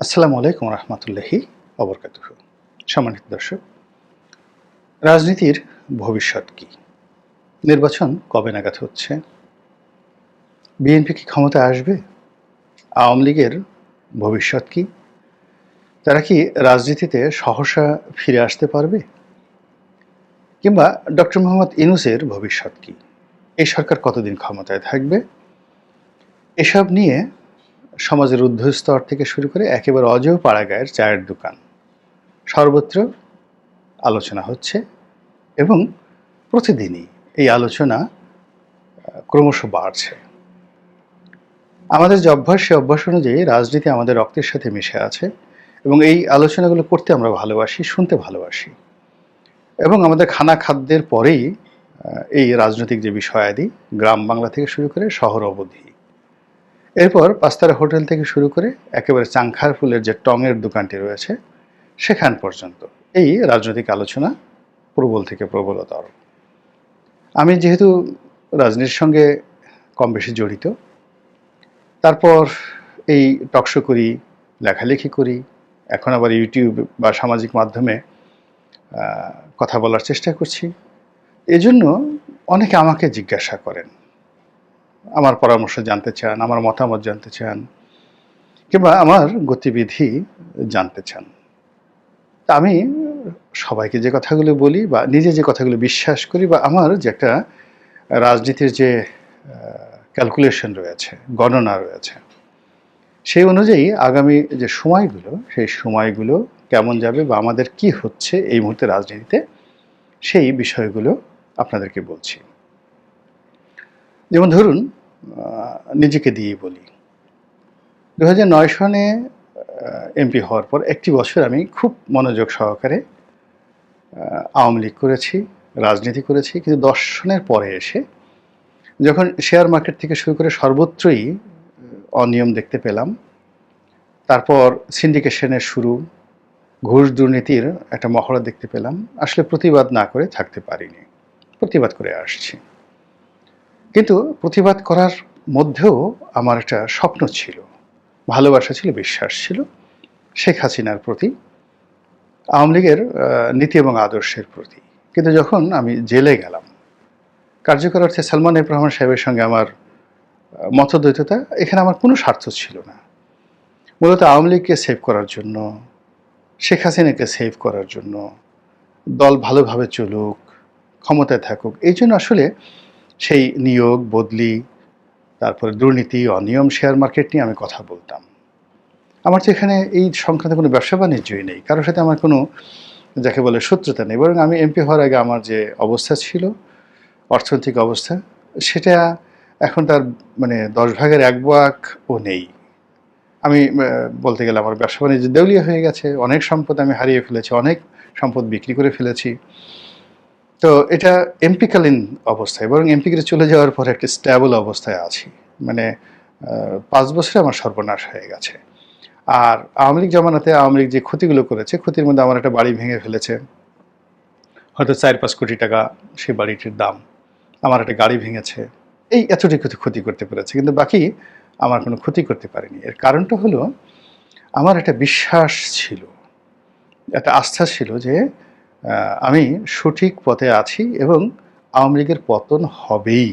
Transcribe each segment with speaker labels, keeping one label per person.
Speaker 1: আসসালামু আলাইকুম রহমতুল্লাহি অবরকাতুহু। সম্মানিত দর্শক, রাজনীতির ভবিষ্যৎ কি? নির্বাচন কবে নাগাদ হচ্ছে? বিএনপি কি ক্ষমতায় আসবে? আওয়ামী লীগের ভবিষ্যৎ কি? তারা কি রাজনীতিতে সহসা ফিরে আসতে পারবে? কিংবা ডক্টর মোহাম্মদ ইউনূসের ভবিষ্যৎ কি? এই সরকার কতদিন ক্ষমতায় থাকবে? এসব নিয়ে সমাজের ঊর্ধ্বস্তর থেকে শুরু করে একেবারে অজেয় পাড়াগাঁয়ের চায়ের দোকান সর্বত্র আলোচনা হচ্ছে এবং প্রতিদিনই এই আলোচনা ক্রমশ বাড়ছে। আমাদের যে অভ্যাস, সে অভ্যাস অনুযায়ী রাজনীতি আমাদের রক্তের সাথে মিশে আছে এবং এই আলোচনাগুলো করতে আমরা ভালোবাসি, শুনতে ভালোবাসি এবং আমাদের খাদ্যের পরেই এই রাজনৈতিক যে বিষয়াদি গ্রাম বাংলা থেকে শুরু করে শহর অবধি, এরপর পাঁচতারা হোটেল থেকে শুরু করে একেবারে চাংখার ফুলের যে টঙের দোকানটি রয়েছে সেখান পর্যন্ত এই রাজনৈতিক আলোচনা প্রবল থেকে প্রবলতর। আমি যেহেতু রাজনীতির সঙ্গে কম বেশি জড়িত, তারপর এই টকশো করি, লেখালেখি করি, এখন আবার ইউটিউব বা সামাজিক মাধ্যমে কথা বলার চেষ্টা করছি। এজন্য অনেকে আমাকে জিজ্ঞাসা করেন, আমার পরামর্শ জানতে চান, আমার মতামত জানতে চান কিংবা আমার গতিবিধি জানতে চান। তা আমি সবাইকে যে কথাগুলো বলি বা নিজে যে কথাগুলো বিশ্বাস করি বা আমার যে একটা রাজনীতির যে ক্যালকুলেশন রয়েছে, গণনা রয়েছে, সেই অনুযায়ী আগামী যে সময়গুলো, সেই সময়গুলো কেমন যাবে বা আমাদের কি হচ্ছে এই মুহূর্তে রাজনীতিতে, সেই বিষয়গুলো আপনাদেরকে বলছি। যেমন ধরুন, নিজেকে দিয়েই বলি, 2009 সনে এমপি হওয়ার পর একটি বছর আমি খুব মনোযোগ সহকারে আওয়ামী লীগ করেছি, রাজনীতি করেছি। কিন্তু 10 সনের পরে এসে যখন শেয়ার মার্কেট থেকে শুরু করে সর্বত্রই অনিয়ম দেখতে পেলাম, তারপর সিন্ডিকেশনের শুরু, ঘুষ দুর্নীতির একটা মহড়া দেখতে পেলাম, আসলে প্রতিবাদ না করে থাকতে পারিনি, প্রতিবাদ করে আসছি। কিন্তু প্রতিবাদ করার মধ্যেও আমার একটা স্বপ্ন ছিল, ভালোবাসা ছিল, বিশ্বাস ছিল শেখ হাসিনার প্রতি, আওয়ামী লীগের নীতি এবং আদর্শের প্রতি। কিন্তু যখন আমি জেলে গেলাম, কার্যকর অর্থে সালমান এফ রহমান সাহেবের সঙ্গে আমার মতদ্বৈততা, এখানে আমার কোনো স্বার্থ ছিল না। মূলত আওয়ামী লীগকে সেভ করার জন্য, শেখ হাসিনাকে সেভ করার জন্য, দল ভালোভাবে চলুক, ক্ষমতায় থাকুক, এই জন্য আসলে সেই নিয়োগ, বদলি, তারপরে দুর্নীতি, অনিয়ম, শেয়ার মার্কেট নিয়ে আমি কথা বলতাম। আমার তো এখানে এই সংক্রান্ত কোনো ব্যবসা বাণিজ্যই নেই, কারোর সাথে আমার কোনো যাকে বলে শত্রুতা নেই। বরং আমি এমপি হওয়ার আগে আমার যে অবস্থা ছিল, অর্থনৈতিক অবস্থা, সেটা এখন তার মানে 10 ভাগের 1 ভাগও নেই। আমি বলতে গেলে আমার ব্যবসা বাণিজ্য দেউলিয়া হয়ে গেছে, অনেক সম্পদ আমি হারিয়ে ফেলেছি, অনেক সম্পদ বিক্রি করে ফেলেছি। তো এটা এমপিকালীন অবস্থায়, বরং এমপিকে চলে যাওয়ার পর একটা স্ট্যাবল অবস্থায় আছি। মানে 5 বছরে আমার সর্বনাশ হয়ে গেছে। আর আওয়ামী লীগ জামানাতে আওয়ামী লীগ যে ক্ষতিগুলো করেছে, ক্ষতির মধ্যে আমার একটা বাড়ি ভেঙে ফেলেছে, হয়তো 4-5 কোটি টাকা সেই বাড়িটির দাম। আমার একটা গাড়ি ভেঙেছে, এই এতটুকু ক্ষতি করতে পেরেছে, কিন্তু বাকি আমার কোনো ক্ষতি করতে পারেনি। এর কারণটা হলো, আমার একটা বিশ্বাস ছিল, একটা আস্থা ছিল যে আমি সঠিক পথে আছি এবং আওয়ামী লীগের পতন হবেই।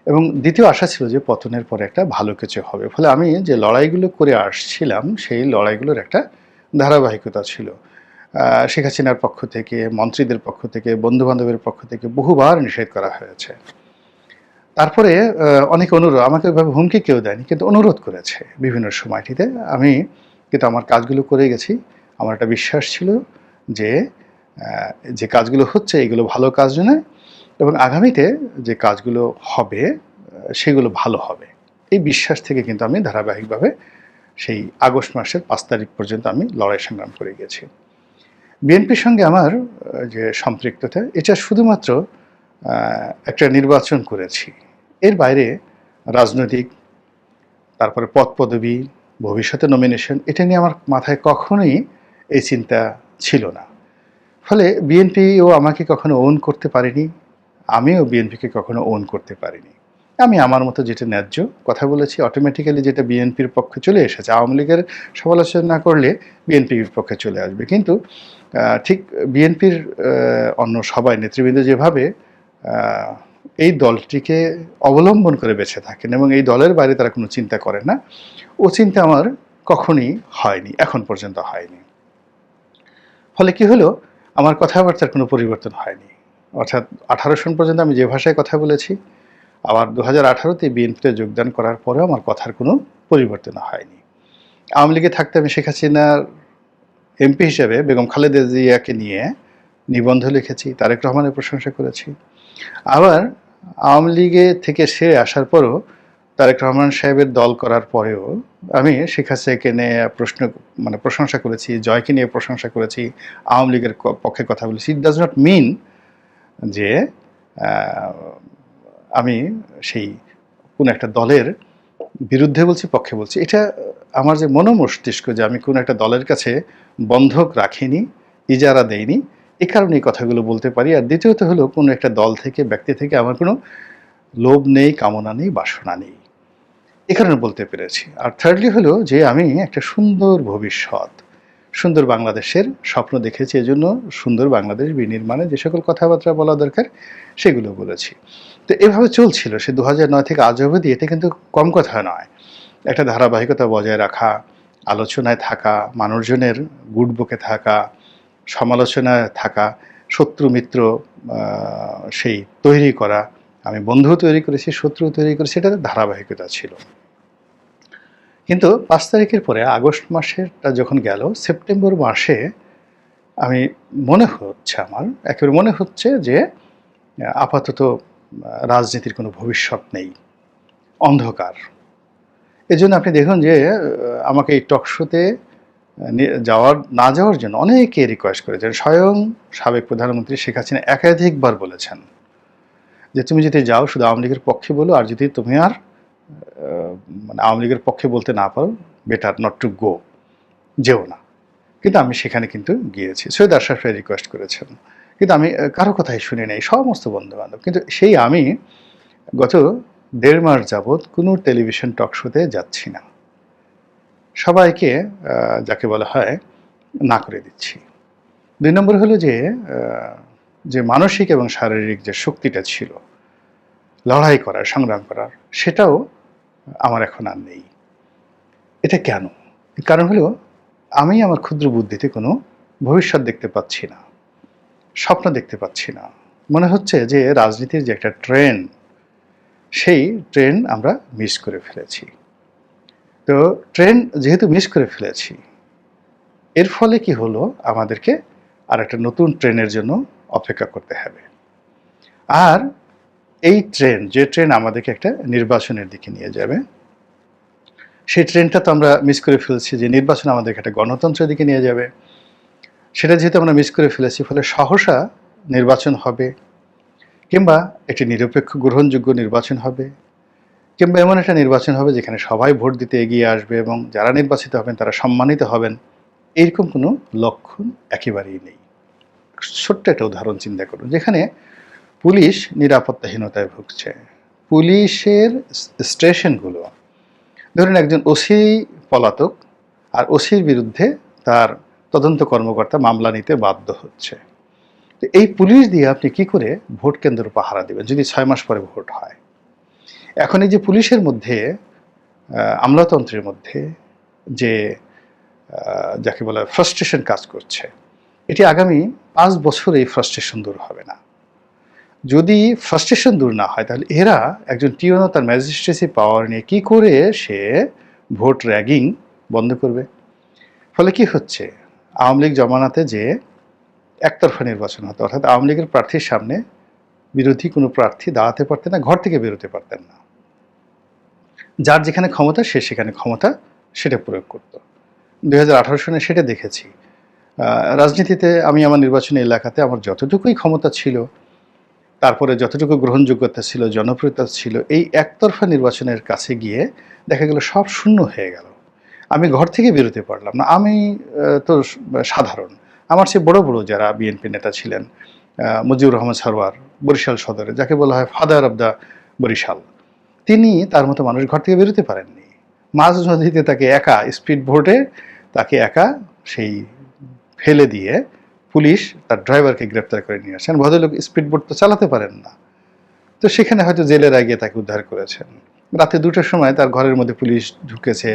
Speaker 1: এবং দ্বিতীয় আশা ছিল যে পতনের পরে একটা ভালো কিছু হবে। ফলে আমি যে লড়াইগুলো করে আসছিলাম, সেই লড়াইগুলোর একটা ধারাবাহিকতা ছিল। শেখ হাসিনার পক্ষ থেকে, মন্ত্রীদের পক্ষ থেকে, বন্ধু-বান্ধবের পক্ষ থেকে বহুবার নিষেধ করা হয়েছে। তারপরে অনেকে আমাকে ওইভাবে হুমকি কেউ দেয়নি, কিন্তু অনুরোধ করেছে বিভিন্ন সময়টিতে। আমি কিন্তু আমার কাজগুলো করে গেছি। আমার একটা বিশ্বাস ছিল যে যে কাজগুলো হচ্ছে এগুলো ভালো কাজ নয় এবং আগামীতে যে কাজগুলো হবে সেগুলো ভালো হবে। এই বিশ্বাস থেকে কিন্তু আমি ধারাবাহিকভাবে সেই আগস্ট মাসের 5 তারিখ পর্যন্ত আমি লড়াই সংগ্রাম করে গেছি। বিএনপির সঙ্গে আমার যে সম্পৃক্ততা, এটা শুধুমাত্র একটা নির্বাচন করেছি। এর বাইরে রাজনৈতিক, তারপরে পদ-পদবি, ভবিষ্যতে নমিনেশন, এটা নিয়ে আমার মাথায় কখনোই এই চিন্তা ছিল না। ফলে বিএনপিও আমাকে কখনো ওন করতে পারেনি, আমিও বিএনপিকে কখনো ওন করতে পারিনি। আমি আমার মতো যেটা ন্যায্য কথা বলেছি, অটোমেটিক্যালি যেটা বিএনপির পক্ষে চলে এসেছে। আওয়ামী লীগের সমালোচনা না করলে বিএনপির পক্ষে চলে আসবে। কিন্তু ঠিক বিএনপির অন্য সবাই নেতৃবৃন্দ যেভাবে এই দলটিকে অবলম্বন করে বেঁচে থাকেন এবং এই দলের বাইরে তারা কোনো চিন্তা করে না, ও চিন্তা আমার কখনই হয়নি, এখন পর্যন্ত হয়নি। ফলে কি হলো, আমার কথাবার্তার কোনো পরিবর্তন হয়নি। অর্থাৎ 18 সন পর্যন্ত আমি যে ভাষায় কথা বলেছি, আবার 2018-তে বিএনপিতে যোগদান করার পরেও আমার কথার কোনো পরিবর্তন হয়নি। আওয়ামী লীগে থাকতে আমি শেখ হাসিনার এমপি হিসেবে বেগম খালেদা জিয়াকে নিয়ে নিবন্ধ লিখেছি, তারেক রহমানের প্রশংসা করেছি। আবার আওয়ামী লীগে থেকে সেরে আসার পরও তারেক রহমান সাহেবের দল করার পরেও আমি শেখ হাসিনাকে নিয়ে প্রশংসা করেছি, জয়কে নিয়ে প্রশংসা করেছি, আওয়ামী লীগের পক্ষে কথা বলেছি। ইট ডাজ নট মিন যে আমি সেই কোন একটা দলের বিরুদ্ধে বলছি, পক্ষে বলছি। এটা আমার যে মনোমস্তিষ্ক, যে আমি কোন একটা দলের কাছে বন্ধক রাখিনি, ইজারা দেইনি, এ কারণে এই কথাগুলো বলতে পারি। আর দ্বিতীয়ত হলো, কোনো একটা দল থেকে, ব্যক্তি থেকে আমার কোনো লোভ নেই, কামনা নেই, বাসনা নেই, এ কারণে বলতে পেরেছি। আর থার্ডলি হলো যে আমি একটা সুন্দর ভবিষ্যৎ, সুন্দর বাংলাদেশের স্বপ্ন দেখেছি, এজন্য সুন্দর বাংলাদেশ বিনির্মাণে যে সকল কথাবার্তা বলা দরকার সেগুলো বলেছি। তো এভাবে চলছিল সে 2009 থেকে আজ অবধি। এটা কিন্তু কম কথা নয়। একটা ধারাবাহিকতা বজায় রাখা, আলোচনায় থাকা, মানুষজনের গুড বুকে থাকা, সমালোচনায় থাকা, শত্রু মিত্র সেই তৈরি করা। আমি বন্ধু তৈরি করেছি, শত্রু তৈরি করেছি, এটা ধারাবাহিকতা ছিল। কিন্তু 5 তারিখের পরে আগস্ট মাসেরটা যখন গেল, সেপ্টেম্বর মাসে আমি আমার একেবারে মনে হচ্ছে যে আপাতত রাজনীতির কোনো ভবিষ্যৎ নেই, অন্ধকার। এজন্য আপনি দেখুন যে আমাকে এই টক শোতে না যাওয়ার জন্য অনেকে রিকোয়েস্ট করেছেন। স্বয়ং সাবেক প্রধানমন্ত্রী শেখ হাসিনা একাধিকবার বলেছেন যে তুমি যদি যাও শুধু আওয়ামী লীগের পক্ষে বলো, আর যদি তুমি আর আওয়ামী লীগের পক্ষে বলতে না পারো, বেটার নট টু গো, যেও না। কিন্তু আমি সেখানে কিন্তু গিয়েছি। সৈয়দ আশরাফ ভাই রিকোয়েস্ট করেছেন, কিন্তু আমি কারো কথাই শুনি নাই, সমস্ত বন্ধু বান্ধব। কিন্তু সেই আমি গত 1.5 মাস যাবৎ কোনো টেলিভিশন টক শোতে যাচ্ছি না, সবাইকে যাকে বলা হয় না করে দিচ্ছি। 2 নম্বর হলো যে মানসিক এবং শারীরিক যে শক্তিটা ছিল লড়াই করার, সংগ্রাম করার, সেটাও আমার এখন আর নেই। এটা কেন? কারণ হলো, আমি আমার ক্ষুদ্র বুদ্ধিতে কোনো ভবিষ্যৎ দেখতে পাচ্ছি না, স্বপ্ন দেখতে পাচ্ছি না। মনে হচ্ছে যে রাজনীতির যে একটা ট্রেন, সেই ট্রেন আমরা মিস করে ফেলেছি। তো ট্রেন যেহেতু মিস করে ফেলেছি, এর ফলে কি হলো, আমাদেরকে আর একটা নতুন ট্রেনের জন্য অপেক্ষা করতে হবে। আর এই ট্রেন, যে ট্রেন আমাদেরকে একটা নির্বাচনের দিকে নিয়ে যাবে, সেই ট্রেনটা তো আমরা মিস করে ফেলছি। যে নির্বাচন আমাদেরকে একটা গণতন্ত্রের দিকে নিয়ে যাবে, সেটা যেহেতু আমরা মিস করে ফেলেছি, ফলে সহসা নির্বাচন হবে, কিংবা একটি নিরপেক্ষ গ্রহণযোগ্য নির্বাচন হবে, কিংবা এমন একটা নির্বাচন হবে যেখানে সবাই ভোট দিতে এগিয়ে আসবে এবং যারা নির্বাচিত হবেন তারা সম্মানিত হবেন, এইরকম কোনো লক্ষণ একেবারেই নেই। ছোট্ট একটা উদাহরণ চিন্তা করুন, যেখানে পুলিশ নিরাপত্তাহীনতায় ভুগছে। পুলিশের স্টেশনগুলো, ধরুন একজন ওসি পলাতক, আর ওসির বিরুদ্ধে তার তদন্ত কর্মকর্তা মামলা নিতে বাধ্য হচ্ছে। তো এই পুলিশ দিয়ে আপনি কি করে ভোট কেন্দ্র পাহারা দেবেন যদি 6 মাস পরে ভোট হয়? এখন এই যে পুলিশের মধ্যে, আমলাতন্ত্রের মধ্যে যে যাকে বলা ফ্রাস্ট্রেশন কাজ করছে, এটি আগামী 5 বছর এই ফ্রাস্ট্রেশন দূর হবে না। যদি ফ্রাস্ট্রেশন দূর না হয়, তাহলে এরা একজন টিওনো তার ম্যাজিস্ট্রেসি পাওয়ার নিয়ে কি করে সে ভোট র্যাগিং বন্ধ করবে? ফলে কি হচ্ছে, আওয়ামী লীগ জমানাতে যে একতরফা নির্বাচন হতো, অর্থাৎ আওয়ামী লীগের প্রার্থীর সামনে বিরোধী কোনো প্রার্থী দাঁড়াতে পারতেন না, ঘর থেকে বেরোতে পারতেন না। যার যেখানে ক্ষমতা সে সেখানে ক্ষমতা সেটা প্রয়োগ করত। 2018 সনে সেটা দেখেছি। রাজনীতিতে আমি আমার নির্বাচনী এলাকাতে আমার যতটুকুই ক্ষমতা ছিল, তারপরে যতটুকু গ্রহণযোগ্যতা ছিল, জনপ্রিয়তা ছিল, এই একতরফা নির্বাচনের কাছে গিয়ে দেখা গেল সব শূন্য হয়ে গেল। আমি ঘর থেকে বেরোতে পারলাম না। আমি তো সাধারণ, আমার চেয়ে বড় বড় যারা বিএনপি নেতা ছিলেন, মুজিবুর রহমান সরওয়ার বরিশাল সদরে, যাকে বলা হয় ফাদার অব দ্য বরিশাল, তিনি তার মতো মানুষ ঘর থেকে বেরোতে পারেননি। মাঝ নদীতে তাকে একা স্পিড বোটে তাকে একা সেই ফেলে দিয়ে পুলিশ তার ড্রাইভারকে গ্রেপ্তার করে নিয়ে আসেন। ভদ্রলোক স্পিড বোট তো চালাতে পারেন না, তো সেখানে হয়তো জেলেরা গিয়ে তাকে উদ্ধার করেছেন। রাতে 2টার সময় তার ঘরের মধ্যে পুলিশ ঢুকেছে,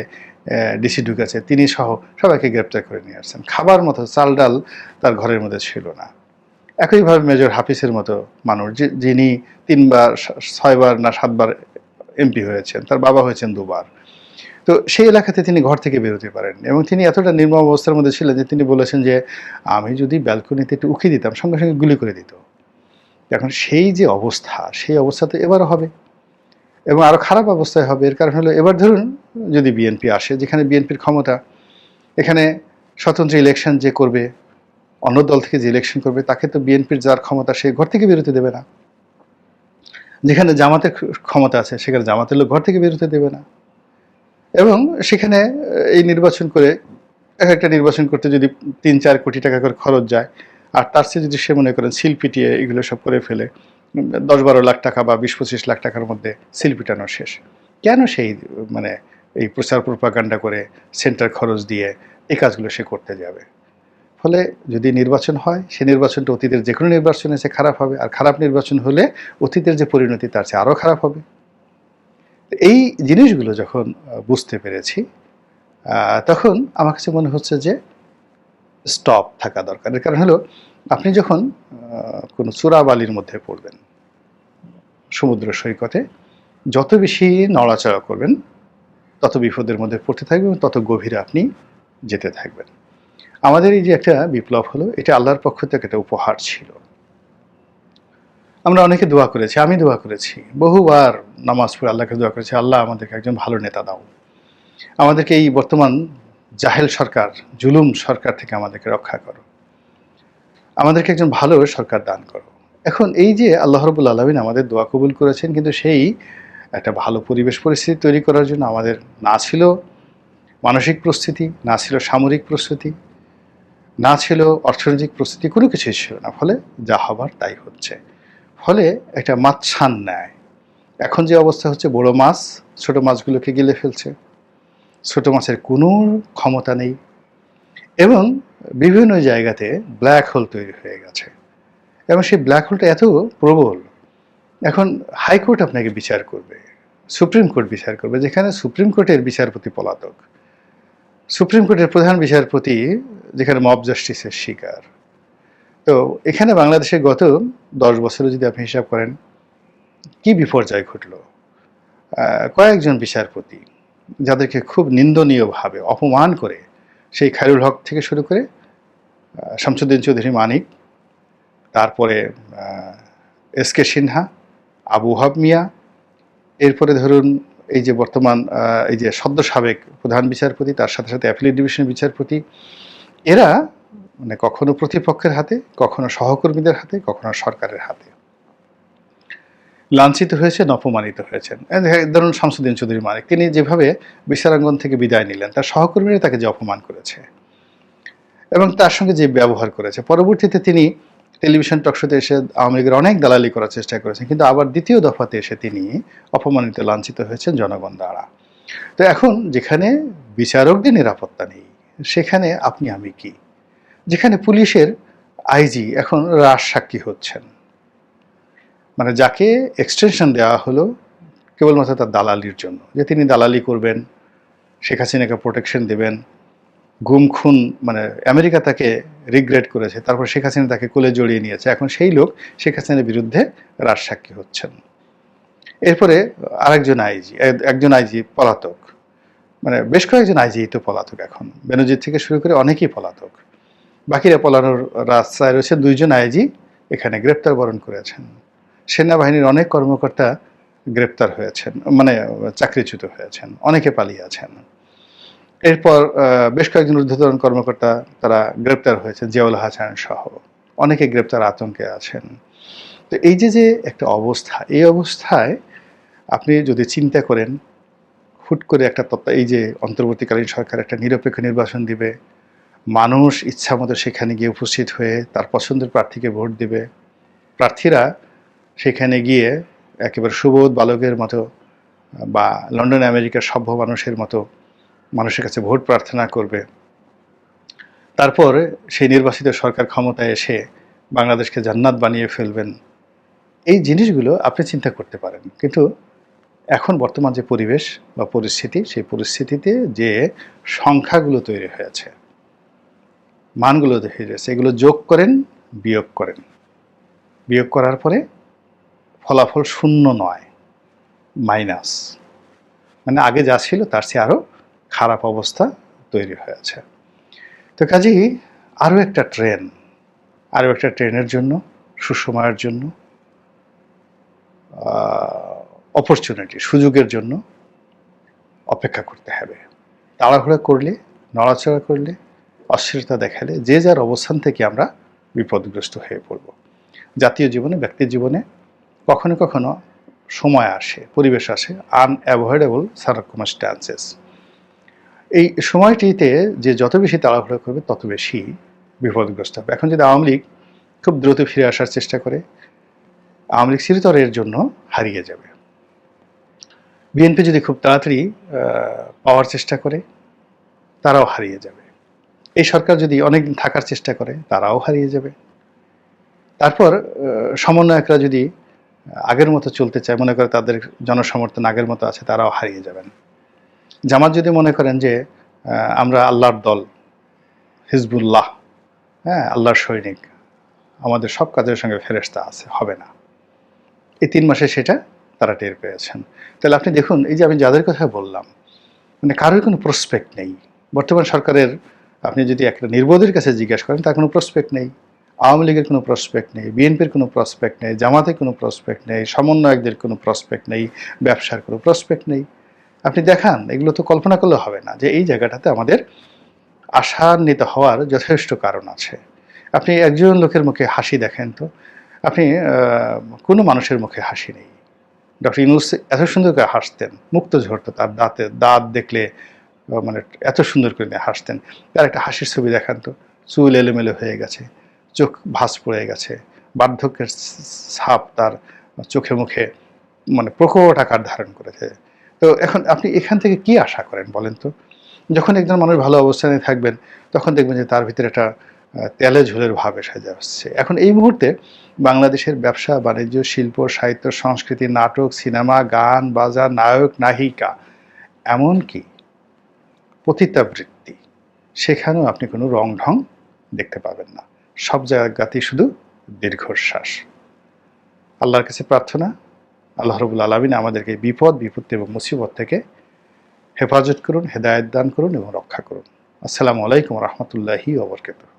Speaker 1: ডিসি ঢুকেছে, তিনি সহ সবাইকে গ্রেপ্তার করে নিয়ে আসছেন। খাবার মতো চাল ডাল তার ঘরের মধ্যে ছিল না। একইভাবে মেজর হাফিজের মতো মানুষ, যিনি 3বার 6বার না 7বার এমপি হয়েছেন, তার বাবা হয়েছেন 2বার। তো সেই এলাকাতে তিনি ঘর থেকে বেরোতে পারেন, এবং তিনি এতটা নির্মম অবস্থার মধ্যে ছিলেন যে তিনি বলেছেন যে আমি যদি ব্যালকনিতে একটু উকি দিতাম সঙ্গে সঙ্গে গুলি করে দিত। এখন সেই যে অবস্থা, সেই অবস্থা তো এবারও হবে, এবং আরও খারাপ অবস্থায় হবে। এর কারণ হলো, এবার ধরুন যদি বিএনপি আসে, যেখানে বিএনপির ক্ষমতা, এখানে স্বতন্ত্র ইলেকশন যে করবে, অন্য দল থেকে যে ইলেকশন করবে, তাকে তো বিএনপির যার ক্ষমতা সে ঘর থেকে বেরোতে দেবে না। যেখানে জামাতের ক্ষমতা আছে সেখানে জামাতের লোক ঘর থেকে বেরোতে দেবে না। এবং সেখানে এই নির্বাচন করে, এক একটা নির্বাচন করতে যদি 3-4 কোটি টাকা করে খরচ যায়, আর তার চেয়ে যদি সে মনে করেন সিল পিটিয়ে এগুলো সব করে ফেলে, 10-12 লাখ টাকা বা 20-25 লাখ টাকার মধ্যে সিল পিটানো শেষ, কেন সেই মানে এই প্রচার প্রপাগান্ডা করে সেন্টার খরচ দিয়ে এই কাজগুলো সে করতে যাবে? ফলে যদি নির্বাচন হয়, সে নির্বাচনটা অতীতের যে কোনো নির্বাচনের চেয়ে খারাপ হবে, আর খারাপ নির্বাচন হলে অতীতের যে পরিণতি তার চেয়ে আরও খারাপ হবে। এই জিনিসগুলো যখন বুঝতে পেরেছি, তখন আমার কাছে মনে হচ্ছে যে স্টপ থাকা দরকার। এর কারণ হলো, আপনি যখন কোনো চোরাবালির মধ্যে পড়বেন, সমুদ্র সৈকতে যত বেশি নড়াচড়া করবেন তত বিপদের মধ্যে পড়তে থাকবেন, তত গভীরে আপনি যেতে থাকবেন। আমাদের এই যে একটা বিপ্লব হলো, এটা আল্লাহর পক্ষ থেকে একটা উপহার ছিল। আমরা অনেকে দোয়া করেছি, আমি দোয়া করেছি, বহুবার নামাজ পড়ে আল্লাহকে দোয়া করেছি, আল্লাহ আমাদেরকে একজন ভালো নেতা দাও, আমাদেরকে এই বর্তমান জাহেল সরকার, জুলুম সরকার থেকে আমাদেরকে রক্ষা করো, আমাদেরকে একজন ভালো সরকার দান করো। এখন এই যে আল্লাহ রাব্বুল আলামিন আমাদের দোয়া কবুল করেছেন, কিন্তু সেই একটা ভালো পরিবেশ পরিস্থিতি তৈরি করার জন্য আমাদের না ছিল মানসিক প্রস্তুতি, না ছিল সামরিক প্রস্তুতি, না ছিল অর্থনৈতিক প্রস্তুতি, কোনো কিছুই ছিল না। ফলে যা হবার তাই হচ্ছে। ফলে একটা মাছছান নেয়। এখন যে অবস্থা হচ্ছে, বড় মাছ ছোট মাছগুলোকে গিলে ফেলছে, ছোট মাছের কোনো ক্ষমতা নেই, এবং বিভিন্ন জায়গাতে ব্ল্যাক হোল তৈরি হয়ে গেছে, এবং সেই ব্ল্যাক হোলটা এত প্রবল, এখন হাইকোর্ট আপনাকে বিচার করবে, সুপ্রিম কোর্ট বিচার করবে, যেখানে সুপ্রিম কোর্টের বিচারপতি পলাতক, সুপ্রিম কোর্টের প্রধান বিচারপতি যেখানে মব জাস্টিসের শিকার। তো এখানে বাংলাদেশে গত 10 বছরে যদি আপনি হিসাব করেন কি বিপর্যয় ঘটল, কয়েকজন বিচারপতি যাদেরকে খুব নিন্দনীয়ভাবে অপমান করে, সেই খায়রুল হক থেকে শুরু করে শামসুদ্দিন চৌধুরী মানিক, তারপরে এসকে সিনহা, আবু ওহাব মিয়া, এরপরে ধরুন এই যে বর্তমান এই যে সদ্য সাবেক প্রধান বিচারপতি, তার সাথে সাথে অ্যাপিলেট ডিভিশনের বিচারপতি, এরা মানে কখনো প্রতিপক্ষের হাতে, কখনো সহকর্মীদের হাতে, কখনো সরকারের হাতে লাঞ্ছিত হয়েছেন, অপমানিত হয়েছেন। ধরুন শামসুদ্দিন চৌধুরী মানিক, তিনি যেভাবে বিচারাঙ্গন থেকে বিদায় নিলেন, তার সহকর্মীরা তাকে যে অপমান করেছে এবং তার সঙ্গে যে ব্যবহার করেছে, পরবর্তীতে তিনি টেলিভিশন টকশোতে এসে আওয়ামী লীগের অনেক দালালি করার চেষ্টা করেছেন, কিন্তু আবার দ্বিতীয় দফাতে এসে তিনি অপমানিত, লাঞ্ছিত হয়েছেন জনগণ দ্বারা। তো এখন যেখানে বিচারকদের নিরাপত্তা নেই, সেখানে আপনি আমি কি? যেখানে পুলিশের আইজি এখন রাজসাক্ষী হচ্ছেন, মানে যাকে এক্সটেনশন দেওয়া হলো কেবলমাত্র তার দালালির জন্য, যে তিনি দালালি করবেন, শেখ হাসিনাকে প্রোটেকশন দেবেন, গুম খুন, মানে আমেরিকা তাকে রিগ্রেট করেছে, তারপর শেখ হাসিনা তাকে কোলে জড়িয়ে নিয়েছে, এখন সেই লোক শেখ হাসিনার বিরুদ্ধে রাজসাক্ষী হচ্ছেন। এরপরে আরেকজন আইজি, একজন আইজি পলাতক, মানে বেশ কয়েকজন আইজি তো পলাতক, এখন বেনজির থেকে শুরু করে অনেকেই পলাতক, বাকিরা পলানোর রাস্তায় রয়েছে। 2জন আইজি এখানে গ্রেপ্তার বরণ করেছেন, সেনাবাহিনীর অনেক কর্মকর্তা গ্রেপ্তার হয়েছেন, মানে চাকরিচ্যুত হয়েছেন, অনেকে পালিয়ে আছেন। এরপর বেশ কয়েকজন ঊর্ধ্বতন কর্মকর্তা তারা গ্রেপ্তার হয়েছে, জিয়াউল হাসান সহ অনেকে গ্রেপ্তার আতঙ্কে আছেন। তো এই যে একটা অবস্থা, এই অবস্থায় আপনি যদি চিন্তা করেন হুট করে একটা এই যে অন্তর্বর্তীকালীন সরকার একটা নিরপেক্ষ নির্বাচন দিবে, মানুষ ইচ্ছামতো সেখানে গিয়ে উপস্থিত হয়ে তার পছন্দের প্রার্থীকে ভোট দিবে, প্রার্থীরা সেখানে গিয়ে একেবারে সুবোধ বালকের মতো বা লন্ডন আমেরিকার সভ্য মানুষের মতো মানুষের কাছে ভোট প্রার্থনা করবে, তারপর সেই নির্বাচিত সরকার ক্ষমতায় এসে বাংলাদেশকে জান্নাত বানিয়ে ফেলবেন, এই জিনিসগুলো আপনি চিন্তা করতে পারেন। কিন্তু এখন বর্তমান যে পরিবেশ বা পরিস্থিতি, সেই পরিস্থিতিতে যে সংখ্যাগুলো তৈরি হয়েছে, মানগুলো তৈরি হয়েছে, এগুলো যোগ করেন, বিয়োগ করেন, বিয়োগ করার পরে ফলাফল শূন্য নয়, মাইনাস, মানে আগে যা ছিল তার চেয়ে আরও খারাপ অবস্থা তৈরি হয়েছে। তো কাজেই আরও একটা ট্রেনের জন্য, সুসময়ের জন্য, অপরচুনিটি, সুযোগের জন্য অপেক্ষা করতে হবে। তাড়াহুড়া করলে, নড়াচড়া করলে, অস্থিরতা দেখালে যে যার অবস্থান থেকে আমরা বিপদগ্রস্ত হয়ে পড়ব। জাতীয় জীবনে, ব্যক্তির জীবনে কখনো কখনো সময় আসে, পরিবেশ আসে, আনঅ্যাভয়েডেবল সার্কামস্ট্যান্সেস। এই সময়টিতে যে যত বেশি তাড়াহুড়া করবে তত বেশি বিপদগ্রস্ত হবে। এখন যদি আওয়ামী লীগ খুব দ্রুত ফিরে আসার চেষ্টা করে, আওয়ামী লীগ চিরতরের জন্য হারিয়ে যাবে। বিএনপি যদি খুব তাড়াতাড়ি পাওয়ার চেষ্টা করে, তারাও হারিয়ে যাবে। এই সরকার যদি অনেকদিন থাকার চেষ্টা করে, তারাও হারিয়ে যাবে। তারপর সমন্বয়করা যদি আগের মতো চলতে চায়, মনে করে তাদের জনসমর্থন আগের মতো আছে, তারাও হারিয়ে যাবেন। জামাত যদি মনে করেন যে আমরা আল্লাহর দল, হিজবুল্লাহ, হ্যাঁ, আল্লাহর সৈনিক, আমাদের সব কাজের সঙ্গে ফেরেশতা আছে, হবে না। এই 3 মাসে সেটা তারা টের পেয়েছেন। তাহলে আপনি দেখুন, এই যে আমি যাদের কথা বললাম, মানে কারোর কোনো প্রসপেক্ট নেই। বর্তমান সরকারের আপনি যদি একটা নির্বোধের কাছে জিজ্ঞাসা করেন, তার কোনো প্রসপেক্ট নেই। আওয়ামী লীগের কোনো প্রসপেক্ট নেই, বিএনপির কোনো প্রসপেক্ট নেই, জামাতের কোনো প্রসপেক্ট নেই, সমন্বয়কদের কোনো প্রসপেক্ট নেই, ব্যবসার কোনো প্রসপেক্ট নেই। আপনি দেখান, এগুলো তো কল্পনা করলে হবে না যে এই জায়গাটাতে আমাদের আশান্বিত হওয়ার যথেষ্ট কারণ আছে। আপনি একজন লোকের মুখে হাসি দেখেন তো, আপনি কোনো মানুষের মুখে হাসি নেই। ডক্টর ইউনূস এত সুন্দর করে হাসতেন, মুক্ত ঝরতো তার দাঁত দেখলে, মানে এত সুন্দর করে হাসতেন। তার একটা হাসির ছবি দেখান তো, চুল এলোমেলো হয়ে গেছে, চোখ ভাঁজ পড়ে গেছে, বার্ধক্যের ছাপ তার চোখে মুখে মানে প্রকট আকার ধারণ করেছে। তো এখন আপনি এখান থেকে কি আশা করেন বলেন তো? যখন একজন মানুষ ভালো অবস্থানে থাকবেন, তখন দেখবেন যে তার ভিতরে একটা তেলে ঝোলের ভাব এসে যাচ্ছে। এখন এই মুহূর্তে বাংলাদেশের ব্যবসা বাণিজ্য, শিল্প, সাহিত্য, সংস্কৃতি, নাটক, সিনেমা, গান, বাজার, নায়ক, নায়িকা, এমনকি পতিতাবৃত্তি, সেখানেও আপনি কোনো রং ঢং দেখতে পাবেন না। সব জায়গাতেই শুধু দীর্ঘশ্বাস। আল্লাহর কাছে প্রার্থনা, আল্লাহ রাব্বুল আলামিন আমাদেরকে বিপত্তি এবং মুসিবত থেকে হেফাজত করুন, হেদায়েত দান করুন এবং রক্ষা করুন। আসসালামু আলাইকুম ওয়া রাহমাতুল্লাহি ওয়া বারাকাতুহু।